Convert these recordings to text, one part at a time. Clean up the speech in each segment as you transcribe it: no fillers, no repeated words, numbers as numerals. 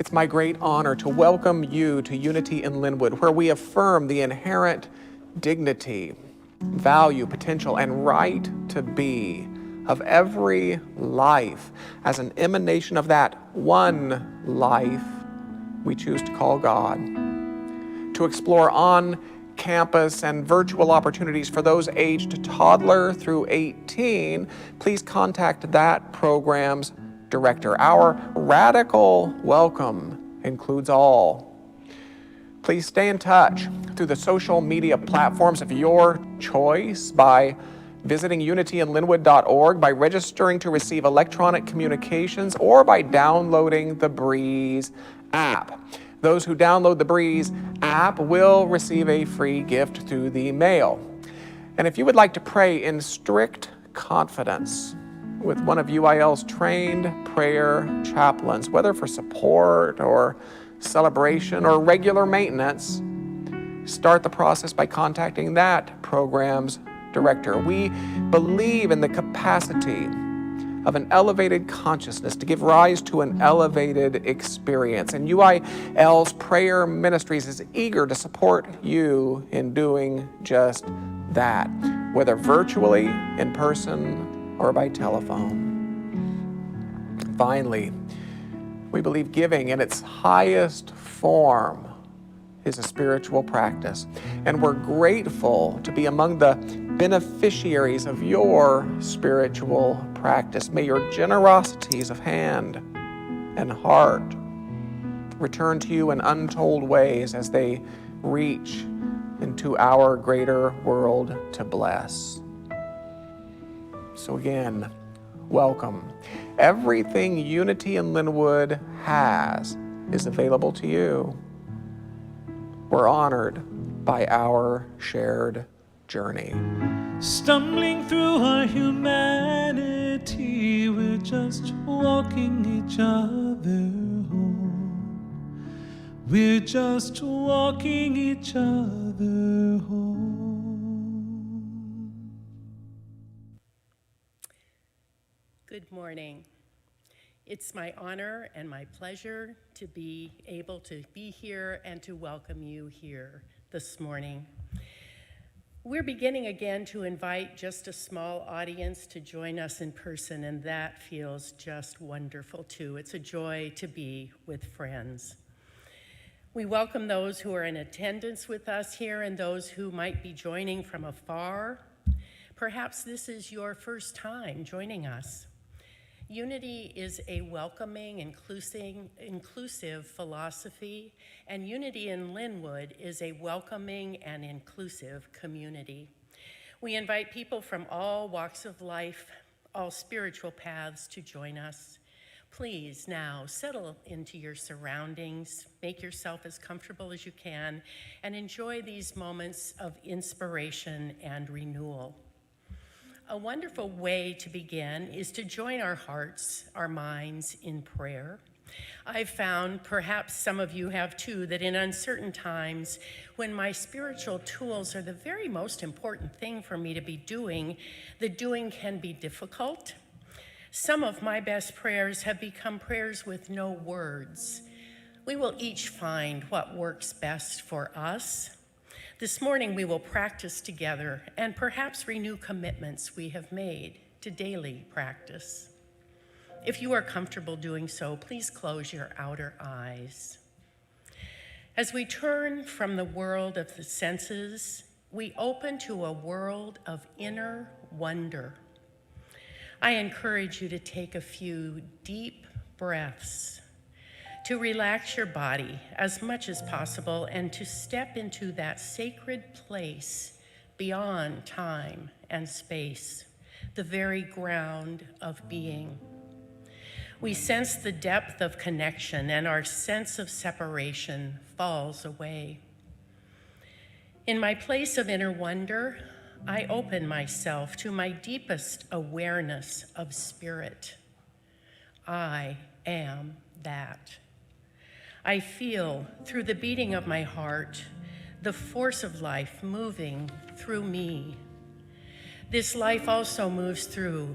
It's my great honor to welcome you to Unity in Lynnwood, where we affirm the inherent dignity, value, potential, and right to be of every life as an emanation of that one life we choose to call God. To explore on-campus and virtual opportunities for those aged toddler through 18, please contact that program's director. Our radical welcome includes all. Please stay in touch through the social media platforms of your choice by visiting unityinlynnwood.org, by registering to receive electronic communications, or by downloading the Breeze app. Those who download the Breeze app will receive a free gift through the mail. And if you would like to pray in strict confidence with one of UIL's trained prayer chaplains, whether for support or celebration or regular maintenance, start the process by contacting that program's director. We believe in the capacity of an elevated consciousness to give rise to an elevated experience. And UIL's Prayer Ministries is eager to support you in doing just that, whether virtually, in person, or by telephone. Finally, we believe giving in its highest form is a spiritual practice, and we're grateful to be among the beneficiaries of your spiritual practice. May your generosities of hand and heart return to you in untold ways as they reach into our greater world to bless. So again, welcome. Everything Unity in Lynnwood has is available to you. We're honored by our shared journey. Stumbling through our humanity, we're just walking each other home. We're just walking each other home. Good morning. It's my honor and my pleasure to be able to be here and to welcome you here this morning. We're beginning again to invite just a small audience to join us in person, and that feels just wonderful too. It's a joy to be with friends. We welcome those who are in attendance with us here and those who might be joining from afar. Perhaps this is your first time joining us. Unity is a welcoming, inclusive philosophy, and Unity in Lynnwood is a welcoming and inclusive community. We invite people from all walks of life, all spiritual paths to join us. Please now settle into your surroundings, make yourself as comfortable as you can, and enjoy these moments of inspiration and renewal. A wonderful way to begin is to join our hearts, our minds in prayer. I've found, perhaps some of you have too, that in uncertain times, when my spiritual tools are the very most important thing for me to be doing, the doing can be difficult. Some of my best prayers have become prayers with no words. We will each find what works best for us. This morning we will practice together and perhaps renew commitments we have made to daily practice. If you are comfortable doing so, please close your outer eyes. As we turn from the world of the senses, we open to a world of inner wonder. I encourage you to take a few deep breaths, to relax your body as much as possible, and to step into that sacred place beyond time and space, the very ground of being. We sense the depth of connection, and our sense of separation falls away. In my place of inner wonder, I open myself to my deepest awareness of spirit. I am that. I feel, through the beating of my heart, the force of life moving through me. This life also moves through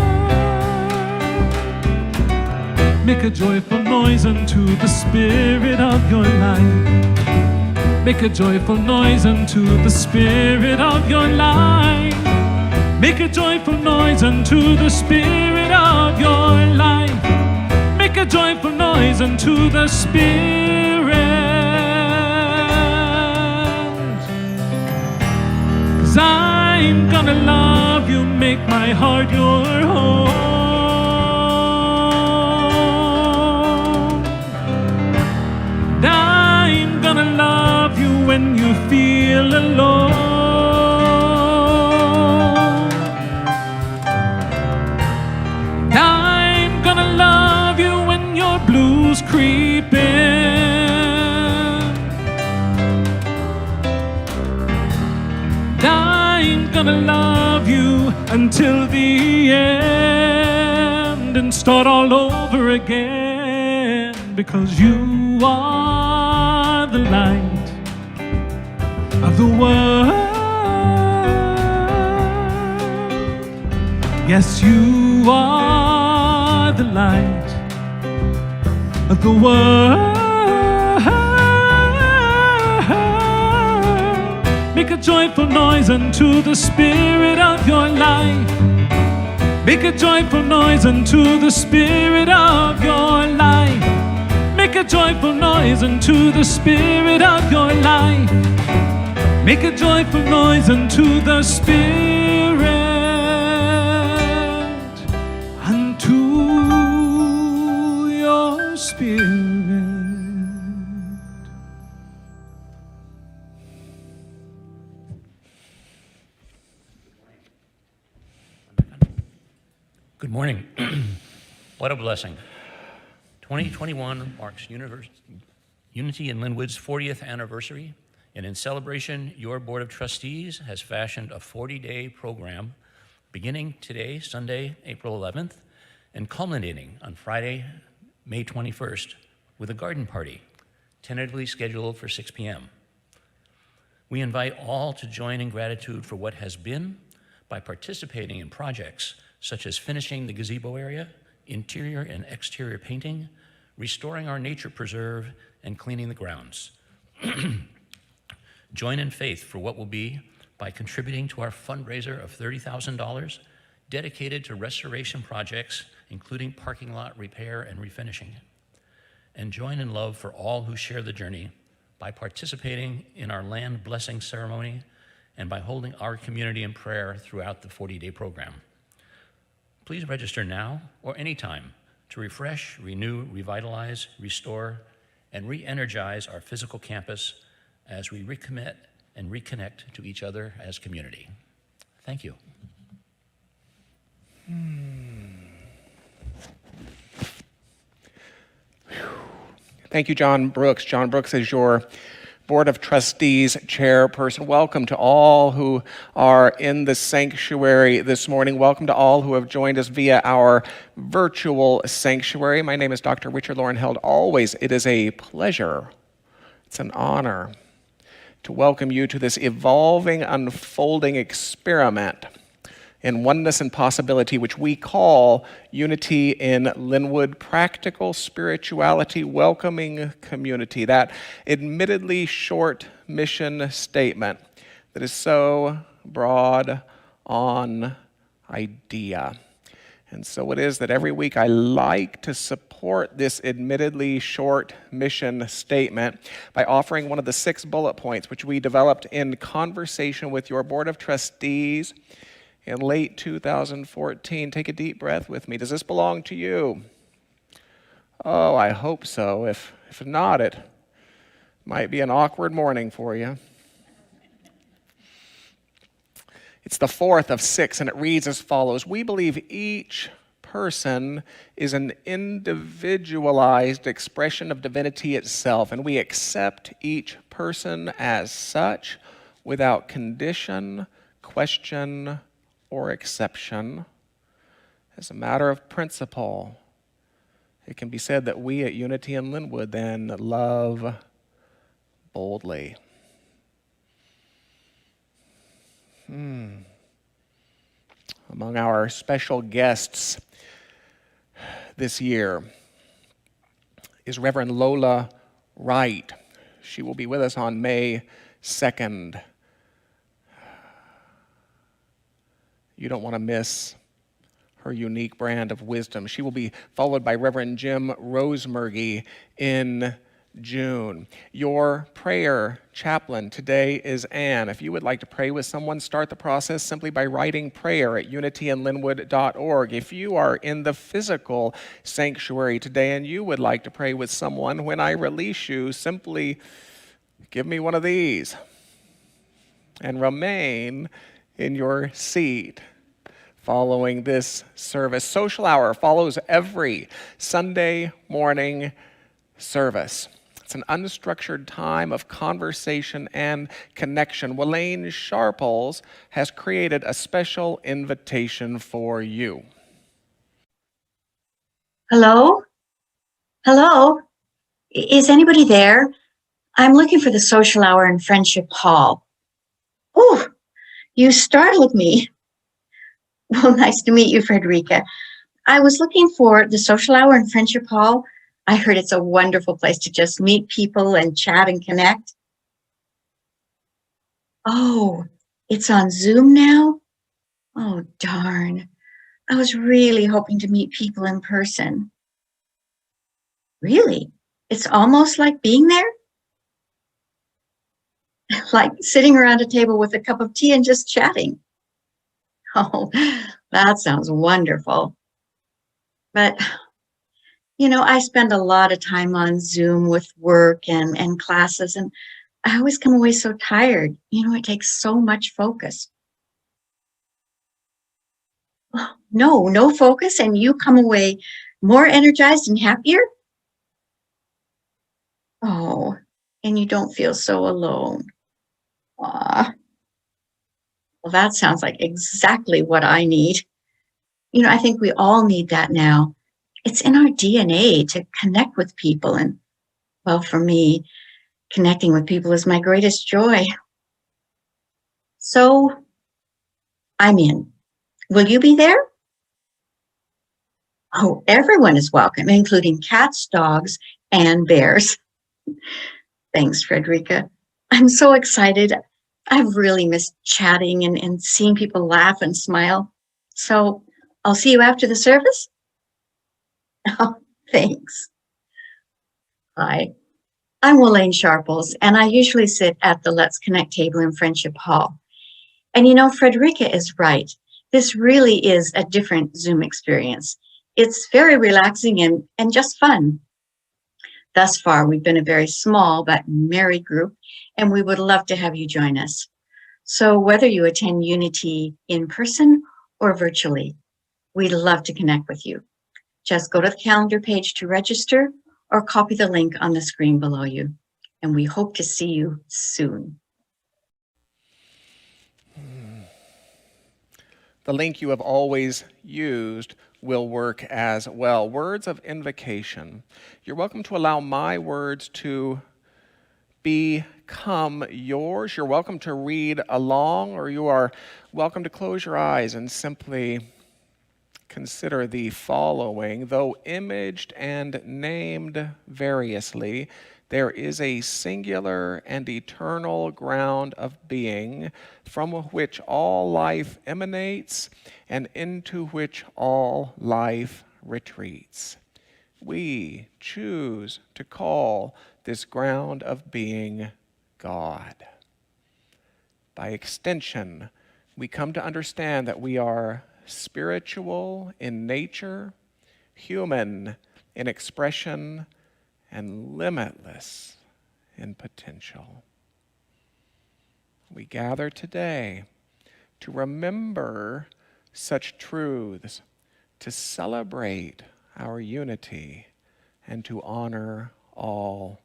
noise unto the Spirit of your life. Make a joyful noise unto the Spirit of your life. Make a joyful noise unto the Spirit of your life. Make a joyful noise unto the Spirit. 'Cause I'm gonna love you, make my heart your home. And I'm gonna love you when you feel alone. And I'm gonna love you when your blues creep in. And I'm gonna love you until the end and start all over again, because you are the light of the world. Yes, you are the light of the world. Make a joyful noise unto the Spirit of your life. Make a joyful noise unto the Spirit of your life. Make a joyful noise unto the Spirit of your life. Make a joyful noise unto the Spirit, unto your Spirit. Good morning. What a blessing. 2021 marks Unity in Lynnwood's 40th anniversary, and in celebration, your Board of Trustees has fashioned a 40-day program beginning today, Sunday, April 11th, and culminating on Friday, May 21st, with a garden party, tentatively scheduled for 6 p.m. We invite all to join in gratitude for what has been by participating in projects such as finishing the gazebo area, interior and exterior painting, restoring our nature preserve, and cleaning the grounds. Join in faith for what will be by contributing to our fundraiser of $30,000 dedicated to restoration projects, including parking lot repair and refinishing. And join in love for all who share the journey by participating in our land blessing ceremony and by holding our community in prayer throughout the 40-day program. Please register now or anytime to refresh, renew, revitalize, restore, and re-energize our physical campus as we recommit and reconnect to each other as community. Thank you. Thank you, John Brooks. John Brooks is your Board of Trustees chairperson. Welcome to all who are in the sanctuary this morning. Welcome to all who have joined us via our virtual sanctuary. My name is Dr. Richard Loren Held. Always, it is a pleasure, it's an honor to welcome you to this evolving, unfolding experiment in oneness and possibility, which we call Unity in Lynnwood, practical spirituality, welcoming community. That admittedly short mission statement that is so broad on idea. And so it is that every week I like to support this admittedly short mission statement by offering one of the 6 bullet points which we developed in conversation with your Board of Trustees in late 2014. Take a deep breath with me. Does this belong to you? Oh, I hope so. If not, it might be an awkward morning for you. It's the 4th of 6, and it reads as follows. We believe each person is an individualized expression of divinity itself, and we accept each person as such without condition, question, or exception. As a matter of principle, it can be said that we at Unity in Lynnwood then love boldly. Among our special guests this year is Reverend Lola Wright. She will be with us on May 2nd. You don't want to miss her unique brand of wisdom. She will be followed by Reverend Jim Rosemergy in June. Your prayer chaplain today is Anne. If you would like to pray with someone, start the process simply by writing prayer at unityinlynnwood.org. If you are in the physical sanctuary today and you would like to pray with someone, when I release you, simply give me one of these and remain in your seat following this service. Social Hour follows every Sunday morning service. It's an unstructured time of conversation and connection. Welaine Sharples has created a special invitation for you. Hello? Hello? Is anybody there? I'm looking for the social hour in Friendship Hall. Oh, you startled me. Well, nice to meet you, Frederica. I was looking for the social hour in Friendship Hall. I heard it's a wonderful place to just meet people and chat and connect. Oh, it's on Zoom now? Oh, darn. I was really hoping to meet people in person. Really? It's almost like being there? Like sitting around a table with a cup of tea and just chatting. Oh, that sounds wonderful. But, I spend a lot of time on Zoom with work and classes, and I always come away so tired. It takes so much focus. No focus, and you come away more energized and happier? Oh, and you don't feel so alone. Aw. Well, that sounds like exactly what I need. I think we all need that now. It's in our DNA to connect with people. And, well, for me, connecting with people is my greatest joy. So, I'm in. Will you be there? Oh, everyone is welcome, including cats, dogs, and bears. Thanks, Frederica. I'm so excited. I've really missed chatting and seeing people laugh and smile. So, I'll see you after the service. Oh, thanks. Hi, I'm Welaine Sharples, and I usually sit at the Let's Connect table in Friendship Hall. And Frederica is right. This really is a different Zoom experience. It's very relaxing and just fun. Thus far, we've been a very small but merry group, and we would love to have you join us. So whether you attend Unity in person or virtually, we'd love to connect with you. Just go to the calendar page to register or copy the link on the screen below you. And we hope to see you soon. The link you have always used will work as well. Words of invocation. You're welcome to allow my words to become yours. You're welcome to read along, or you are welcome to close your eyes and simply consider the following. Though imaged and named variously, there is a singular and eternal ground of being from which all life emanates and into which all life retreats. We choose to call this ground of being God. By extension, we come to understand that we are spiritual in nature, human in expression, and limitless in potential. We gather today to remember such truths, to celebrate our unity, and to honor all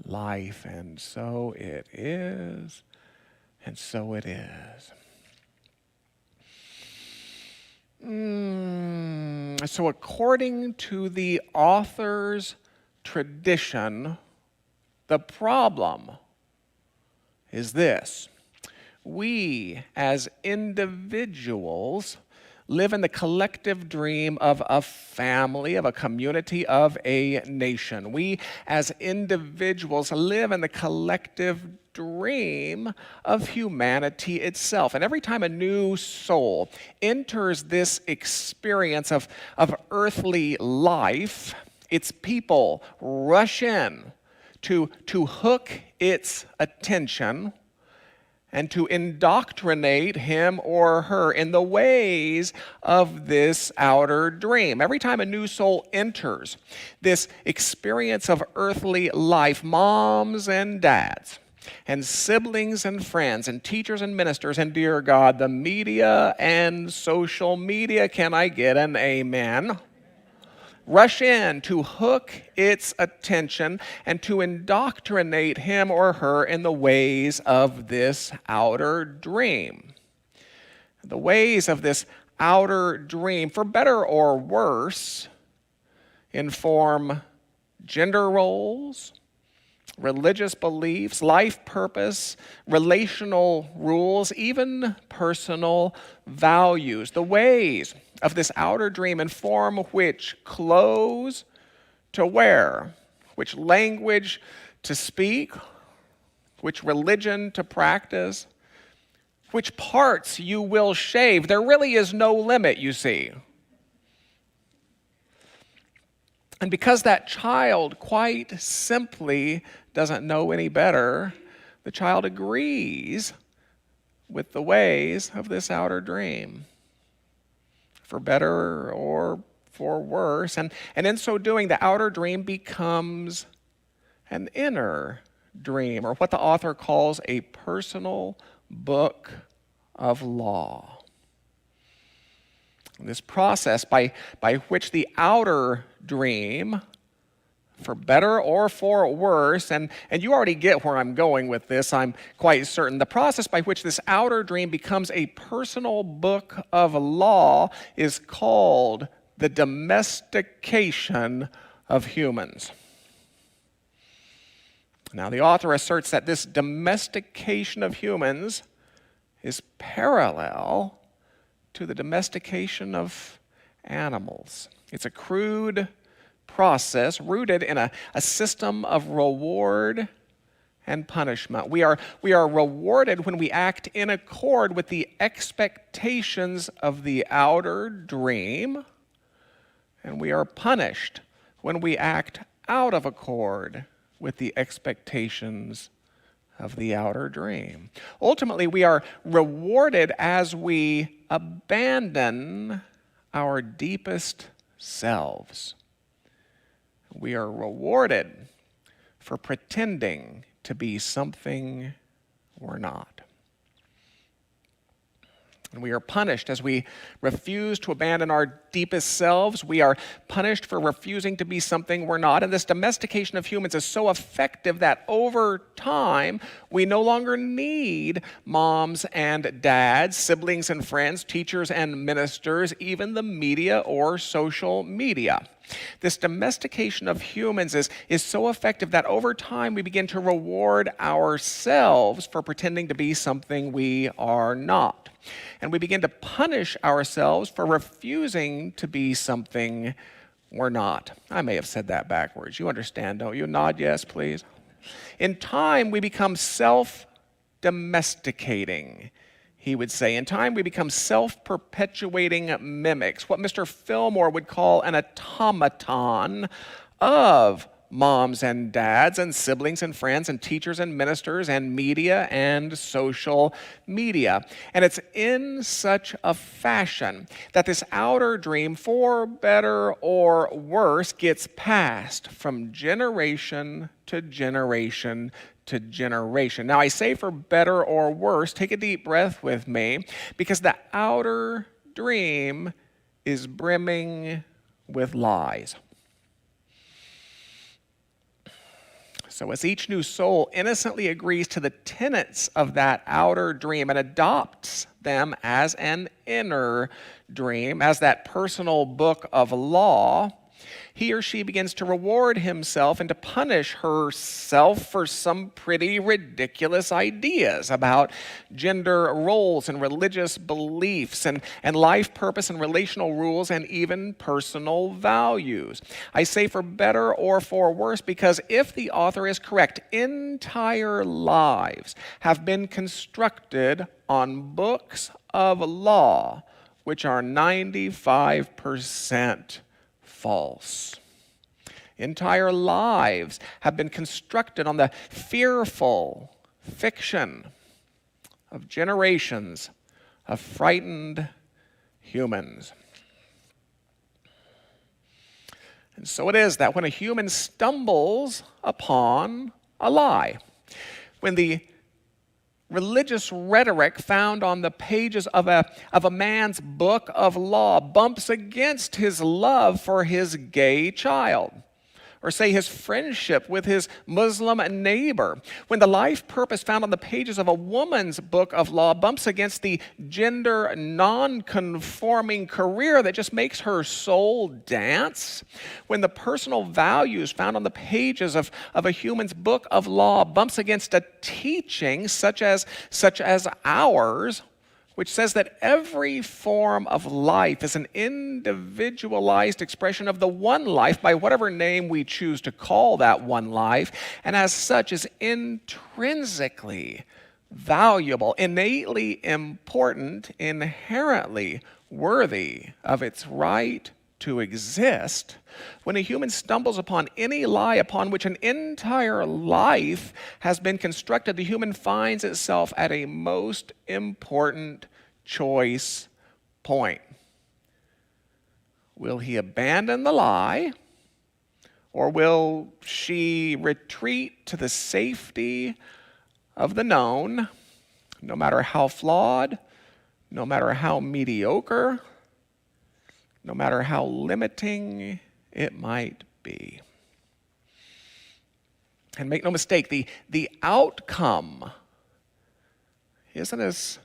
life. And so it is, and so it is. So according to the author's tradition, the problem is this. We as individuals live in the collective dream of a family, of a community, of a nation. We as individuals live in the collective dream of humanity itself. And every time a new soul enters this experience of earthly life, its people rush in to hook its attention and to indoctrinate him or her in the ways of this outer dream. Every time a new soul enters this experience of earthly life, moms and dads, and siblings and friends, and teachers and ministers, and dear God, the media and social media, can I get an amen? Rush in to hook its attention and to indoctrinate him or her in the ways of this outer dream. The ways of this outer dream, for better or worse, inform gender roles, religious beliefs, life purpose, relational rules, even personal values. The ways of this outer dream inform which clothes to wear, which language to speak, which religion to practice, which parts you will shave. There really is no limit, you see. And because that child quite simply doesn't know any better, the child agrees with the ways of this outer dream, for better or for worse. And in so doing, the outer dream becomes an inner dream, or what the author calls a personal book of law. This process by which the outer dream, for better or for worse, and you already get where I'm going with this, I'm quite certain. The process by which this outer dream becomes a personal book of law is called the domestication of humans. Now, the author asserts that this domestication of humans is parallel to the domestication of animals. It's a crude process rooted in a system of reward and punishment. We are rewarded when we act in accord with the expectations of the outer dream, and we are punished when we act out of accord with the expectations of the outer dream. Ultimately, we are rewarded as we abandon our deepest selves. We are rewarded for pretending to be something we're not. And we are punished as we refuse to abandon our deepest selves. We are punished for refusing to be something we're not. And this domestication of humans is so effective that over time, we no longer need moms and dads, siblings and friends, teachers and ministers, even the media or social media. This domestication of humans is so effective that over time we begin to reward ourselves for pretending to be something we are not. And we begin to punish ourselves for refusing to be something we're not. I may have said that backwards. You understand, don't you? Nod yes, please. In time, we become self-domesticating, he would say. In time, we become self-perpetuating mimics, what Mr. Fillmore would call an automaton of moms and dads and siblings and friends and teachers and ministers and media and social media. And it's in such a fashion that this outer dream, for better or worse, gets passed from generation to generation to generation. Now, I say for better or worse, take a deep breath with me, because the outer dream is brimming with lies. So as each new soul innocently agrees to the tenets of that outer dream and adopts them as an inner dream, as that personal book of law, he or she begins to reward himself and to punish herself for some pretty ridiculous ideas about gender roles and religious beliefs and life purpose and relational rules and even personal values. I say for better or for worse because if the author is correct, entire lives have been constructed on books of law which are 95% false. Entire lives have been constructed on the fearful fiction of generations of frightened humans. And so it is that when a human stumbles upon a lie, when the religious rhetoric found on the pages of a man's book of law bumps against his love for his gay child, or say his friendship with his Muslim neighbor, when the life purpose found on the pages of a woman's book of law bumps against the gender non-conforming career that just makes her soul dance, when the personal values found on the pages of a human's book of law bumps against a teaching such as ours, which says that every form of life is an individualized expression of the one life by whatever name we choose to call that one life, and as such is intrinsically valuable, innately important, inherently worthy of its right to exist. When a human stumbles upon any lie upon which an entire life has been constructed, the human finds itself at a most important choice point. Will he abandon the lie, or will she retreat to the safety of the known, no matter how flawed, no matter how mediocre, no matter how limiting it might be? And make no mistake, the outcome isn't as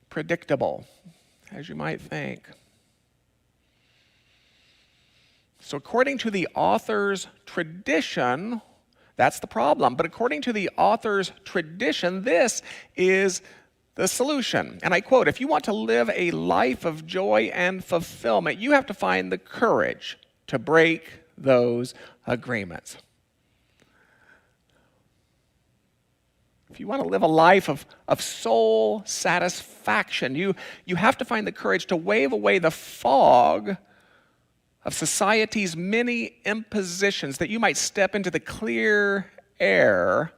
predictable as you might think. So according to the author's tradition, that's the problem. But according to the author's tradition, this is the solution. And I quote, "If you want to live a life of joy and fulfillment, you have to find the courage to break those agreements." If you want to live a life of soul satisfaction, you have to find the courage to wave away the fog of society's many impositions, that you might step into the clear air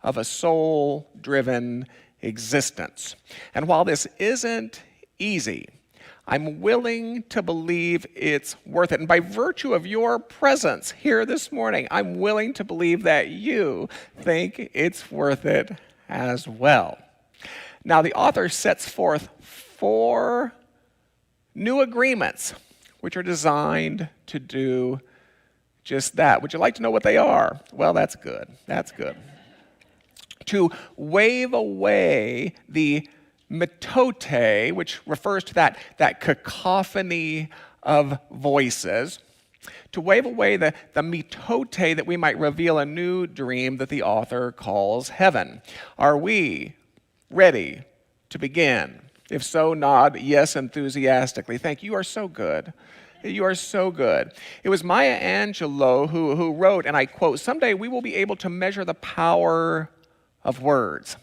of a soul-driven existence. And while this isn't easy, I'm willing to believe it's worth it. And by virtue of your presence here this morning, I'm willing to believe that you think it's worth it as well. Now, the author sets forth 4 new agreements which are designed to do just that. Would you like to know what they are? Well, that's good. That's good. To wave away the mitote, which refers to that cacophony of voices, to wave away the mitote that we might reveal a new dream that the author calls heaven. Are we ready to begin? If so, nod yes enthusiastically. Thank you. You are so good. You are so good. It was Maya Angelou who wrote, and I quote, "Someday we will be able to measure the power of words."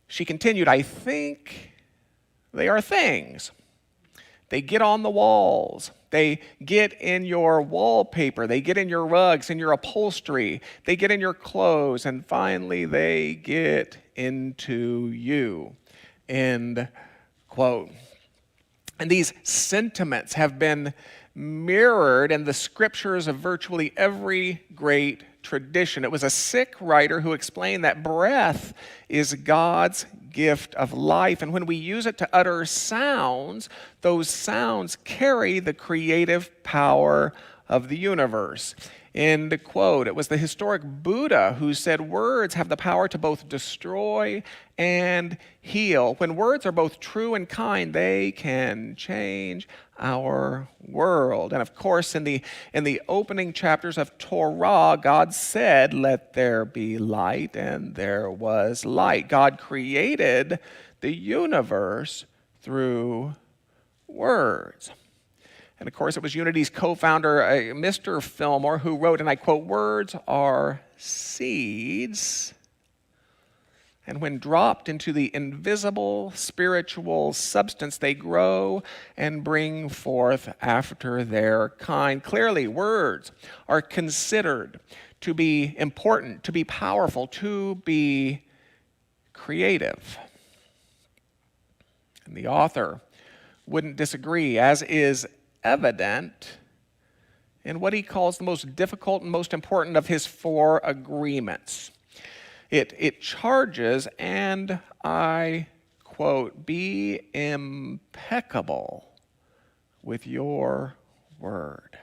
She continued, "I think they are things. They get on the walls. They get in your wallpaper. They get in your rugs, in your upholstery. They get in your clothes. And finally, they get into you." End quote. And these sentiments have been mirrored in the scriptures of virtually every great tradition. It was a sick writer who explained that breath is God's gift of life, and when we use it to utter sounds, those sounds carry the creative power of the universe. End quote. It was the historic Buddha who said words have the power to both destroy and heal. When words are both true and kind, they can change our world. And of course, in the opening chapters of Torah, God said, "Let there be light," and there was light. God created the universe through words. And of course, it was Unity's co-founder, Mr. Fillmore, who wrote, and I quote, "Words are seeds, and when dropped into the invisible spiritual substance, they grow and bring forth after their kind." Clearly, words are considered to be important, to be powerful, to be creative. And the author wouldn't disagree, as is evident in what he calls the most difficult and most important of his 4 agreements. It charges, and I quote, "Be impeccable with your word."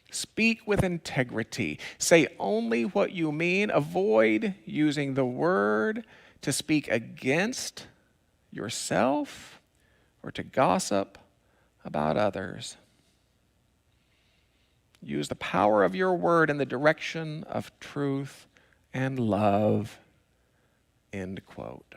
Speak with integrity. Say only what you mean. Avoid using the word to speak against yourself or to gossip about others. Use the power of your word in the direction of truth and love. End quote.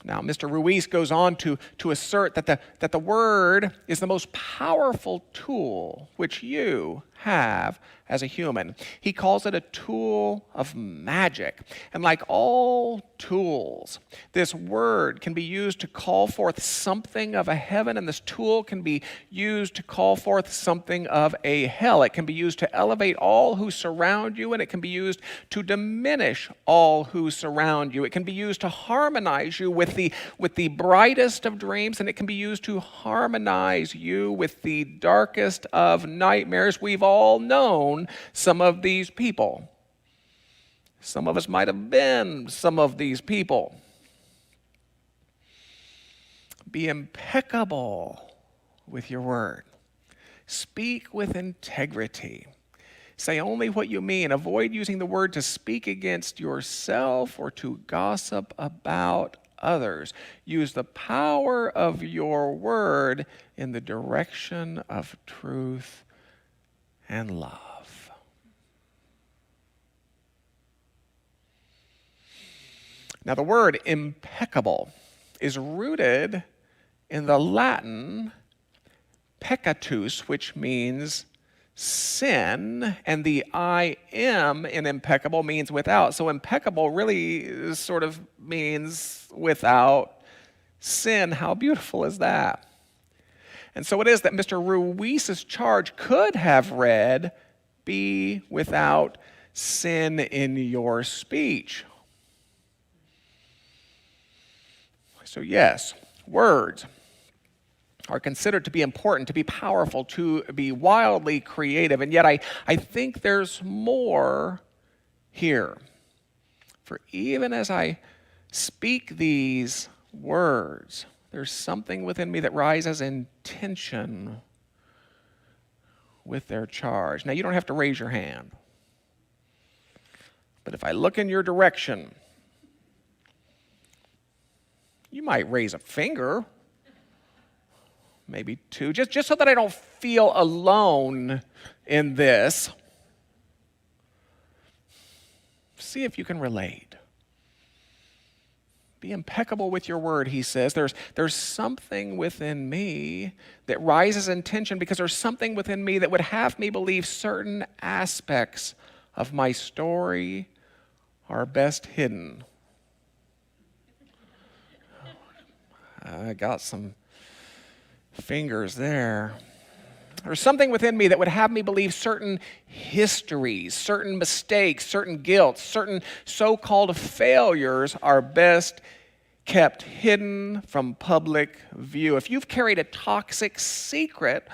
Now, Mr. Ruiz goes on to assert that the word is the most powerful tool which you have as a human. He calls it a tool of magic. And like all tools, this word can be used to call forth something of a heaven, and this tool can be used to call forth something of a hell. It can be used to elevate all who surround you, and it can be used to diminish all who surround you. It can be used to harmonize you with the brightest of dreams, and it can be used to harmonize you with the darkest of nightmares. We've all known some of these people. Some of us might have been some of these people. Be impeccable with your word. Speak with integrity. Say only what you mean. Avoid using the word to speak against yourself or to gossip about others. Use the power of your word in the direction of truth and love. Now, the word impeccable is rooted in the Latin peccatus, which means sin, and the I am in impeccable means without. So impeccable really sort of means without sin. How beautiful is that? And so it is that Mr. Ruiz's charge could have read, "Be without sin in your speech." So yes, words are considered to be important, to be powerful, to be wildly creative. And yet I think there's more here. For even as I speak these words, there's something within me that rises in tension with their charge. Now, you don't have to raise your hand. But if I look in your direction, you might raise a finger, maybe 2, just so that I don't feel alone in this. See if you can relate. Be impeccable with your word, he says. There's something within me that rises in tension because there's something within me that would have me believe certain aspects of my story are best hidden. I got some fingers there. There's something within me that would have me believe certain histories, certain mistakes, certain guilt, certain so-called failures are best kept hidden from public view. If you've carried a toxic secret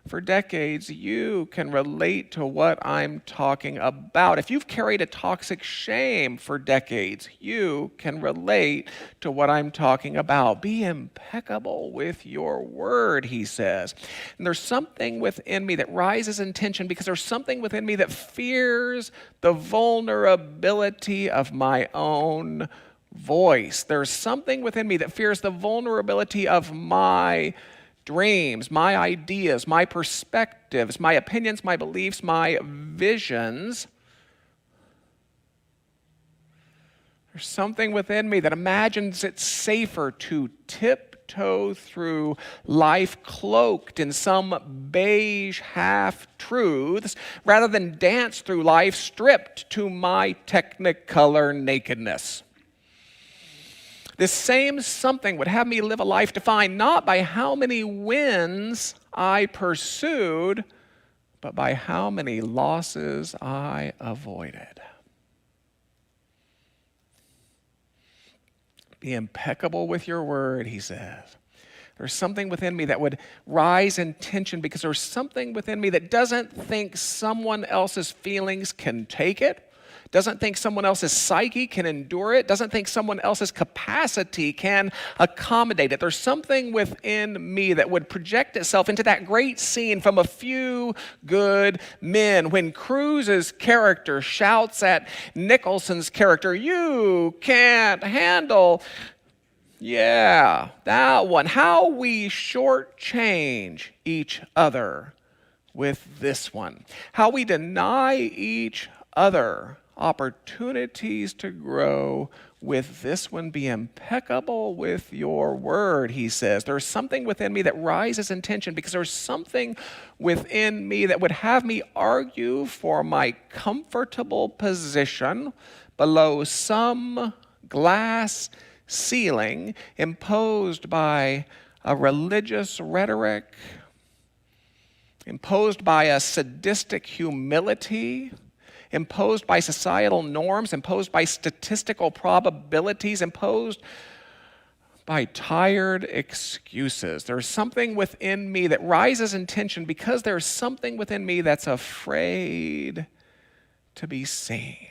for decades, you can relate to what I'm talking about. If you've carried a toxic shame for decades, you can relate to what I'm talking about. Be impeccable with your word, he says. And there's something within me that rises in tension because there's something within me that fears the vulnerability of my own voice. There's something within me that fears the vulnerability of my dreams, my ideas, my perspectives, my opinions, my beliefs, my visions. There's something within me that imagines it's safer to tiptoe through life cloaked in some beige half-truths rather than dance through life stripped to my technicolor nakedness. This same something would have me live a life defined not by how many wins I pursued, but by how many losses I avoided. Be impeccable with your word, he says. There's something within me that would rise in tension because there's something within me that doesn't think someone else's feelings can take it, doesn't think someone else's psyche can endure it, doesn't think someone else's capacity can accommodate it. There's something within me that would project itself into that great scene from A Few Good Men when Cruise's character shouts at Nicholson's character, "You can't handle..." Yeah, that one. How we shortchange each other with this one. How we deny each other opportunities to grow with this one. Be impeccable with your word, he says. There's something within me that rises in tension because there's something within me that would have me argue for my comfortable position below some glass ceiling imposed by a religious rhetoric, imposed by a sadistic humility, imposed by societal norms, imposed by statistical probabilities, imposed by tired excuses. There's something within me that rises in tension because there's something within me that's afraid to be seen.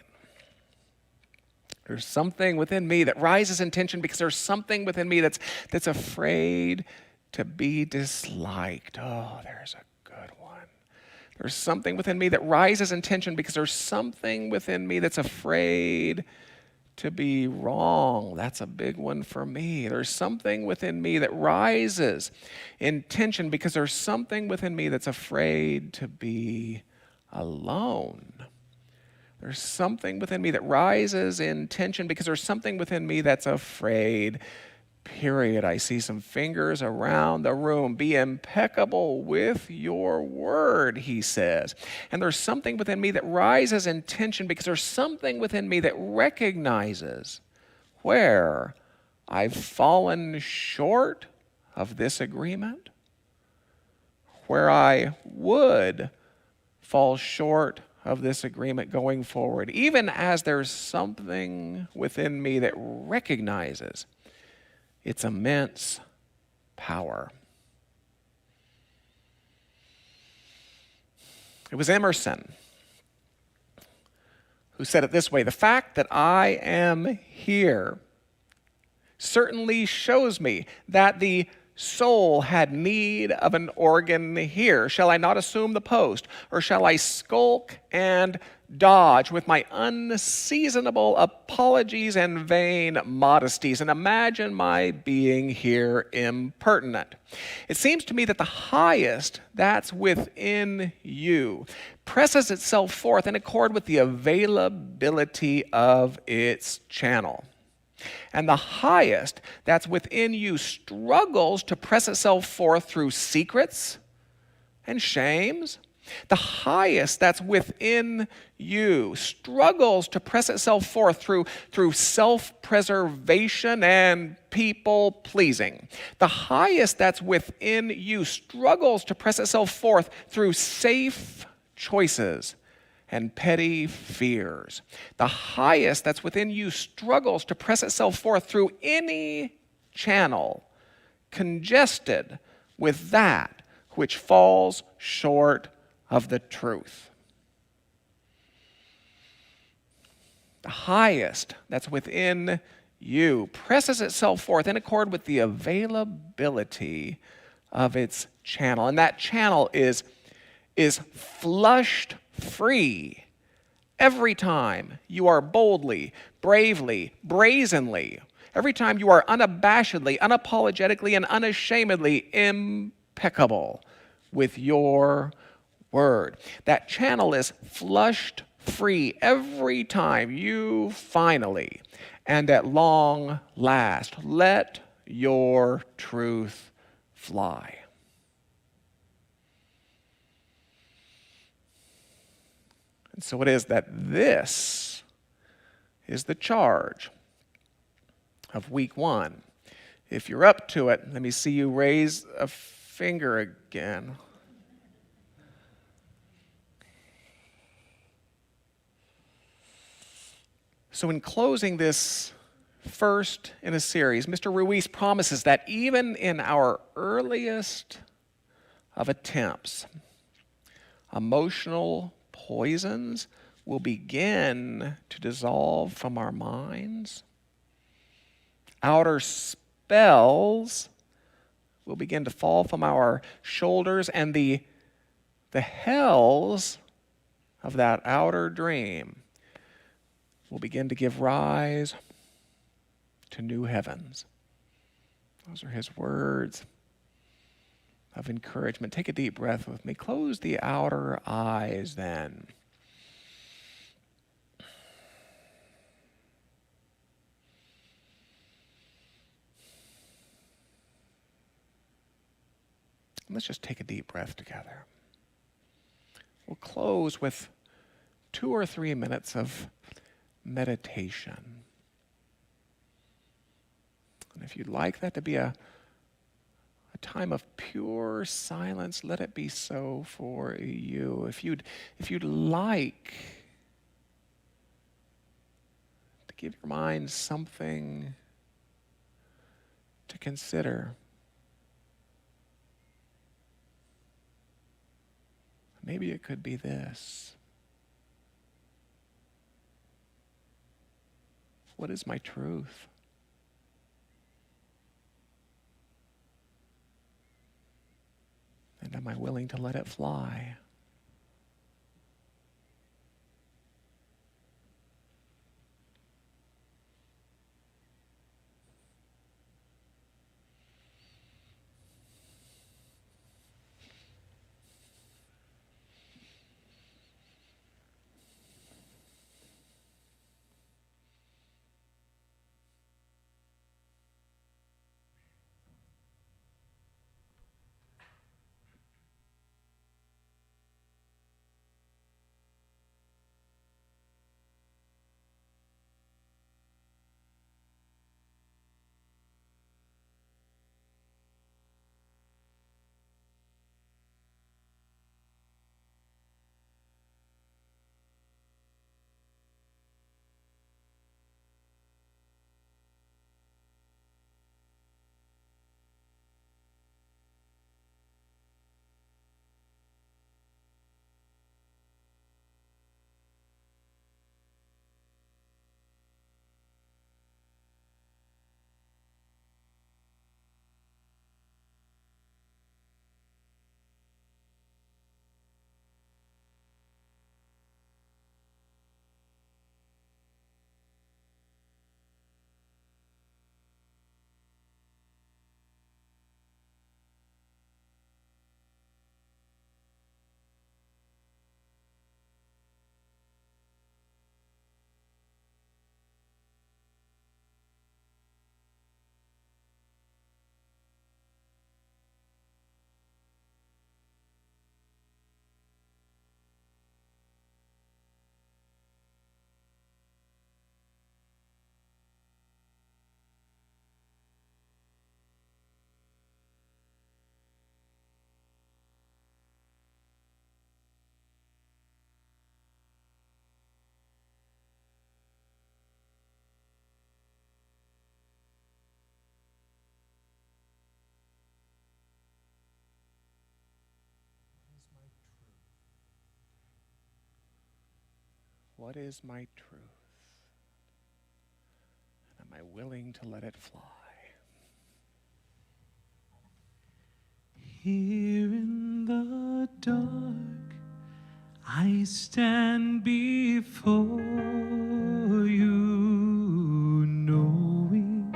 There's something within me that rises in tension because there's something within me that's afraid to be disliked. Oh, there's a good one. There's something within me that rises in tension because there's something within me that's afraid to be wrong. That's a big one for me. There's something within me that rises in tension because there's something within me that's afraid to be alone. There's something within me that rises in tension because there's something within me that's afraid. Period. I see some fingers around the room. Be impeccable with your word, he says. And there's something within me that rises in tension because there's something within me that recognizes where I've fallen short of this agreement, where I would fall short of this agreement going forward, even as there's something within me that recognizes its immense power. It was Emerson who said it this way: "The fact that I am here certainly shows me that the soul had need of an organ here. Shall I not assume the post, or shall I skulk and dodge with my unseasonable apologies and vain modesties and imagine my being here impertinent?" It seems to me that the highest that's within you presses itself forth in accord with the availability of its channel. And the highest that's within you struggles to press itself forth through secrets and shames. The highest that's within you struggles to press itself forth through self-preservation and people-pleasing. The highest that's within you struggles to press itself forth through safe choices and petty fears. The highest that's within you struggles to press itself forth through any channel congested with that which falls short of the truth. The highest that's within you presses itself forth in accord with the availability of its channel. And that channel is flushed free every time you are boldly, bravely, brazenly, every time you are unabashedly, unapologetically, and unashamedly impeccable with your word. That channel is flushed free every time you finally and at long last let your truth fly. And so it is that this is the charge of week 1. If you're up to it, let me see you raise a finger again. So in closing this first in a series, Mr. Ruiz promises that even in our earliest of attempts, emotional poisons will begin to dissolve from our minds. Outer spells will begin to fall from our shoulders, and the hells of that outer dream will begin to give rise to new heavens. Those are his words of encouragement. Take a deep breath with me. Close the outer eyes then. Let's just take a deep breath together. We'll close with 2 or 3 minutes of meditation. And if you'd like that to be a time of pure silence, let it be so for you. If you'd like to give your mind something to consider, maybe it could be this. What is my truth? And am I willing to let it fly? What is my truth? Am I willing to let it fly? Here in the dark, I stand before you, knowing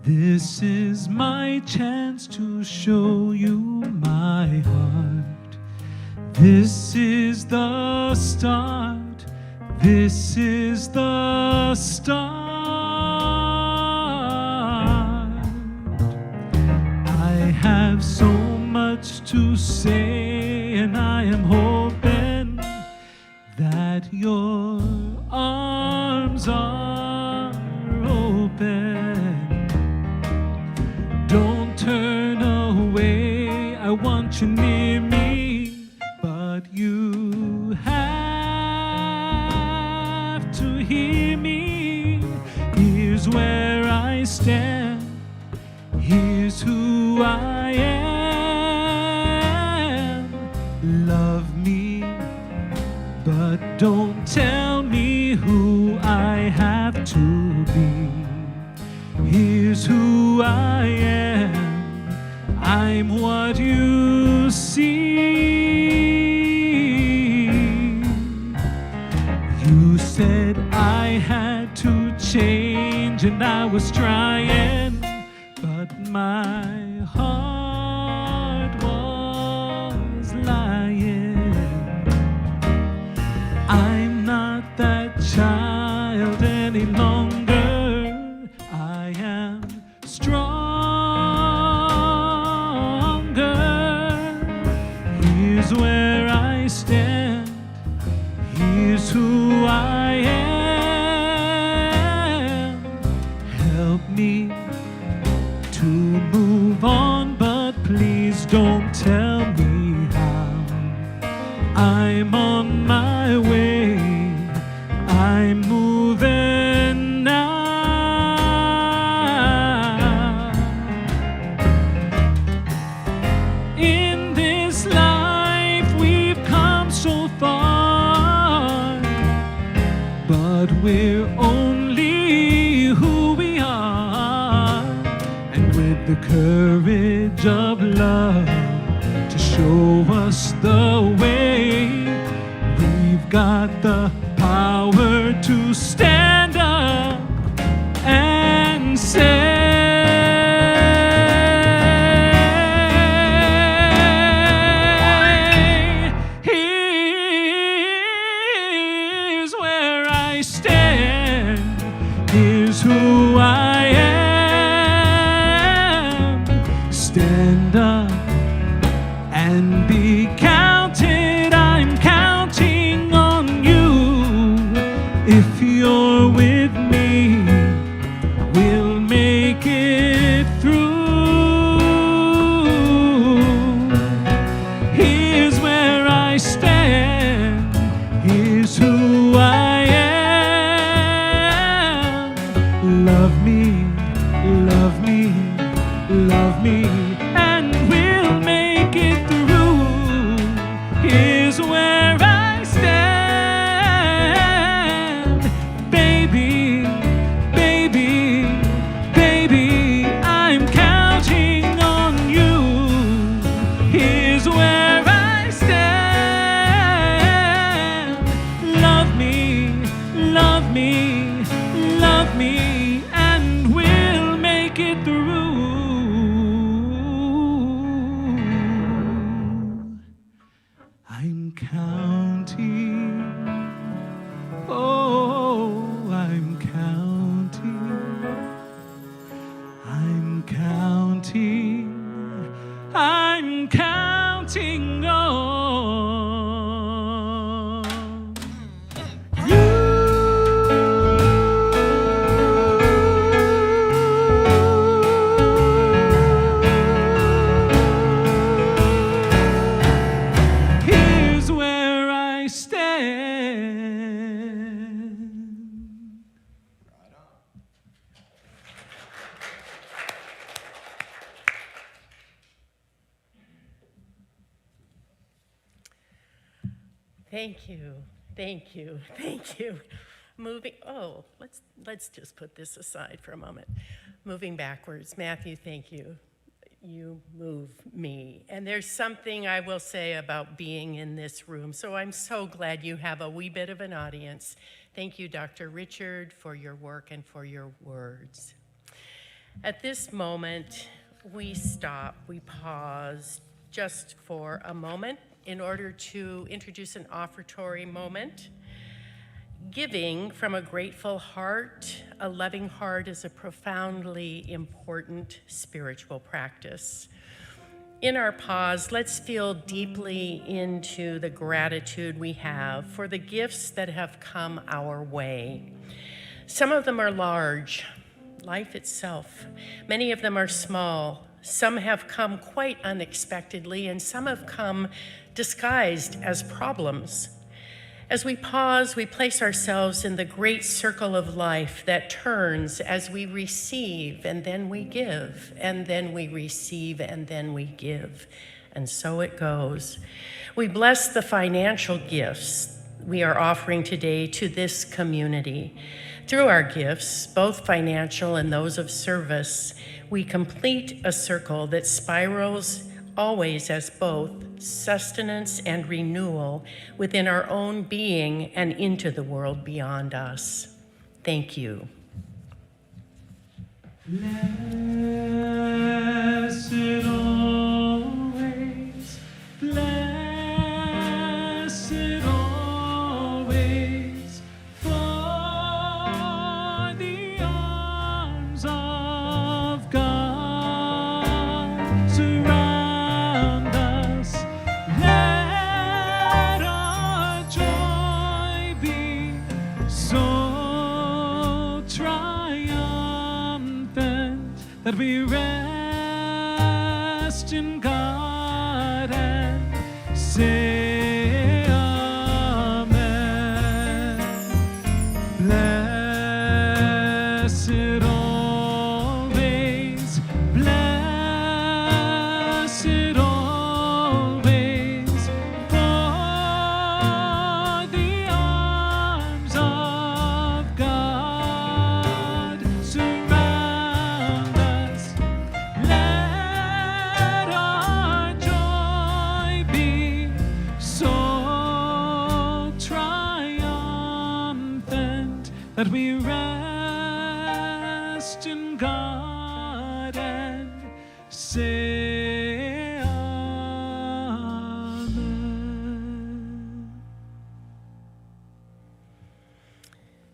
this is my chance to show you my heart. This is the start. This is the start. I have so much to say, and I am hoping that your arms are open. Don't turn away, I want you near me, but you have to hear me. Here's where I stand. Here's who I am. Love me, but don't tell me who I have to be. Here's who I am. I'm what you see. You said I had to change, and I was trying, but my heart was lying. I'm not that child any longer. I am stronger. Here's where I stand. Here's who I am. Help me to move on, but please don't tell me how. I'm on my way. I'm moving now. In this life we've come so far, but we're only who we are. And with the courage of love to show us the way, we've got the power to stand up and say, here's where I stand. Here's who I am. Stand up and be counted. I'm counting on you. If you're with me, we'll make it through. Here's where I stand. Here's who I am. Love me, love me, love me, and we'll make it through. Here's where I stand. Baby, baby, baby, I'm counting on you. Here's where I stand. Love me, love me, love me, and we'll make it through. I'm counting, oh, I'm counting, I'm counting, I'm counting on you. Here's where I stand. Thank you. Thank you, thank you. Let's just put this aside for a moment. Moving backwards, Matthew, thank you. You move me. And there's something I will say about being in this room, so I'm so glad you have a wee bit of an audience. Thank you, Dr. Richard, for your work and for your words. At this moment, we stop, we pause just for a moment in order to introduce an offertory moment. Giving from a grateful heart, a loving heart is a profoundly important spiritual practice. In our pause, let's feel deeply into the gratitude we have for the gifts that have come our way. Some of them are large, life itself. Many of them are small. Some have come quite unexpectedly, and some have come disguised as problems. As we pause, we place ourselves in the great circle of life that turns as we receive and then we give, and then we receive and then we give. And so it goes. We bless the financial gifts we are offering today to this community. Through our gifts, both financial and those of service, we complete a circle that spirals always as both sustenance and renewal within our own being and into the world beyond us. Thank you. Blessed always, blessed always, for the arms of God surround us. Let our joy be so triumphant that we rest in God and say amen. Blessed always, blessed always, for the arms of God surround us. Let our joy be so triumphant that we rest in God and say amen.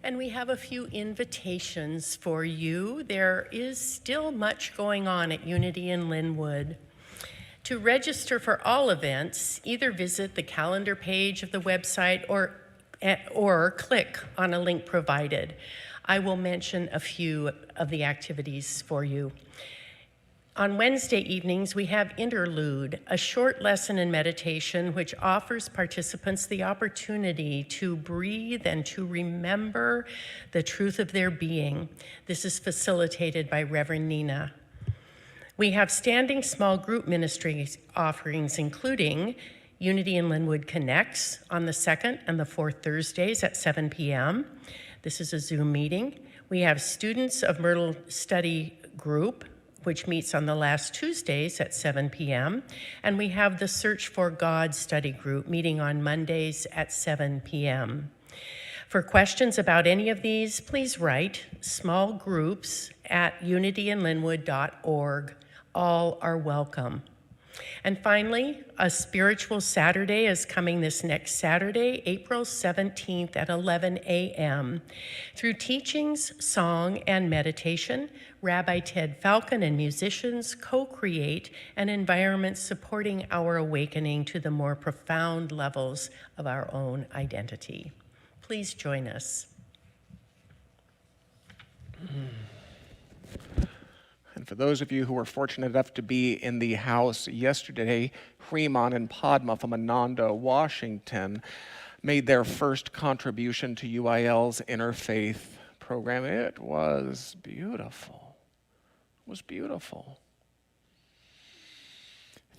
And we have a few invitations for you. There is still much going on at Unity in Lynnwood. To register for all events, either visit the calendar page of the website or click on a link provided. I will mention a few of the activities for you. On Wednesday evenings, we have Interlude, a short lesson in meditation which offers participants the opportunity to breathe and to remember the truth of their being. This is facilitated by Reverend Nina. We have standing small group ministry offerings, including Unity in Lynnwood Connects on the 2nd and the 4th Thursdays at 7 p.m. This is a Zoom meeting. We have Students of Myrtle Study Group, which meets on the last Tuesdays at 7 p.m. And we have the Search for God Study Group meeting on Mondays at 7 p.m. For questions about any of these, please write smallgroups@unityinlynnwood.org. All are welcome. And finally, a spiritual Saturday is coming this next Saturday, April 17th at 11 a.m. Through teachings, song, and meditation, Rabbi Ted Falcon and musicians co-create an environment supporting our awakening to the more profound levels of our own identity. Please join us. And for those of you who were fortunate enough to be in the house yesterday, Freeman and Padma from Ananda, Washington, made their first contribution to UIL's Interfaith program. It was beautiful. It was beautiful.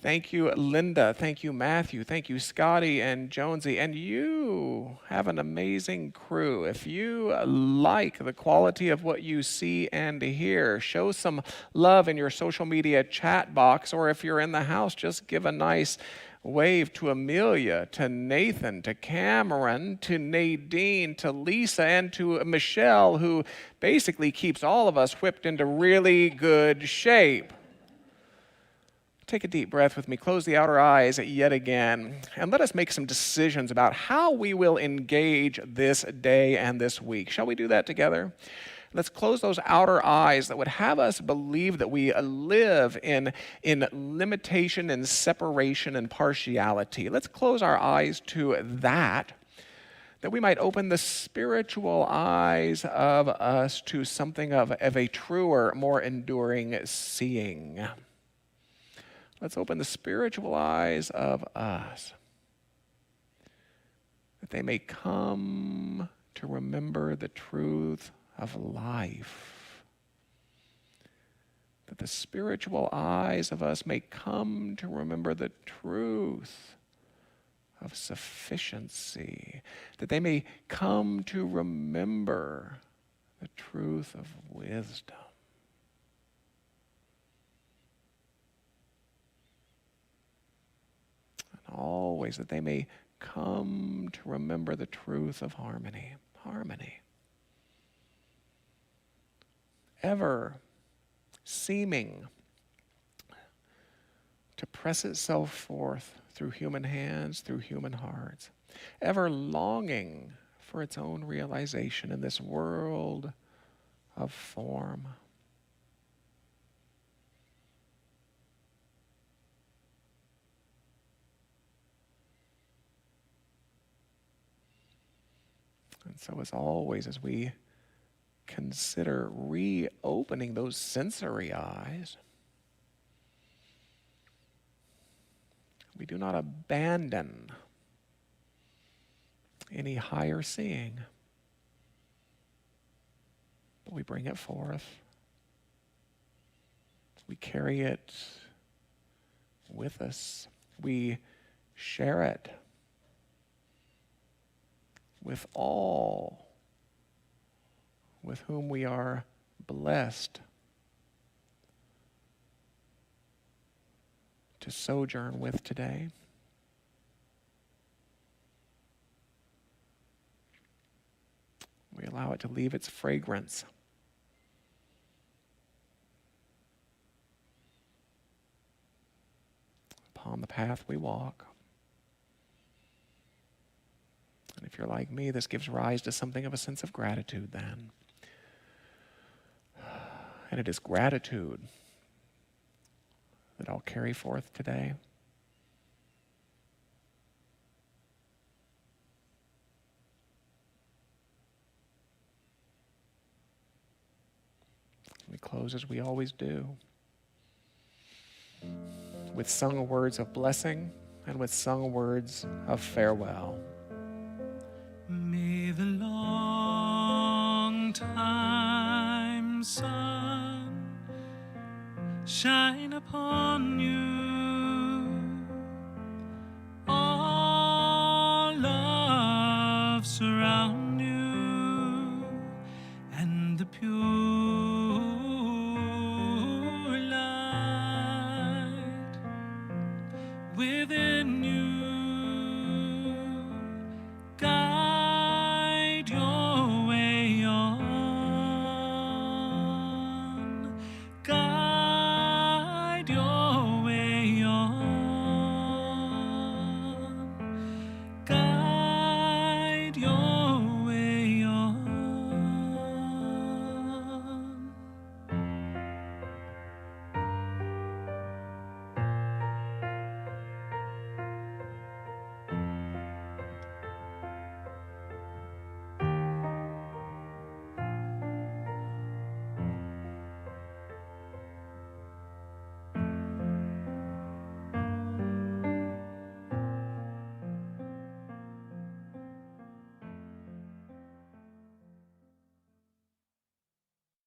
Thank you, Linda. Thank you, Matthew. Thank you, Scotty and Jonesy. And you have an amazing crew. If you like the quality of what you see and hear, show some love in your social media chat box, or if you're in the house, just give a nice wave to Amelia, to Nathan, to Cameron, to Nadine, to Lisa, and to Michelle, who basically keeps all of us whipped into really good shape. Take a deep breath with me, close the outer eyes yet again, and let us make some decisions about how we will engage this day and this week. Shall we do that together? Let's close those outer eyes that would have us believe that we live in limitation and separation and partiality. Let's close our eyes to that we might open the spiritual eyes of us to something of a truer, more enduring seeing. Let's open the spiritual eyes of us, that they may come to remember the truth of life. That the spiritual eyes of us may come to remember the truth of sufficiency. That they may come to remember the truth of wisdom. Always that they may come to remember the truth of harmony. Harmony. Ever seeming to press itself forth through human hands, through human hearts. Ever longing for its own realization in this world of form. And so as always, as we consider reopening those sensory eyes, we do not abandon any higher seeing, but we bring it forth. We carry it with us. We share it with all with whom we are blessed to sojourn with today. We allow it to leave its fragrance upon the path we walk. And if you're like me, this gives rise to something of a sense of gratitude then. And it is gratitude that I'll carry forth today. We close as we always do, with sung words of blessing and with sung words of farewell. May the long time sun shine upon you, all love surround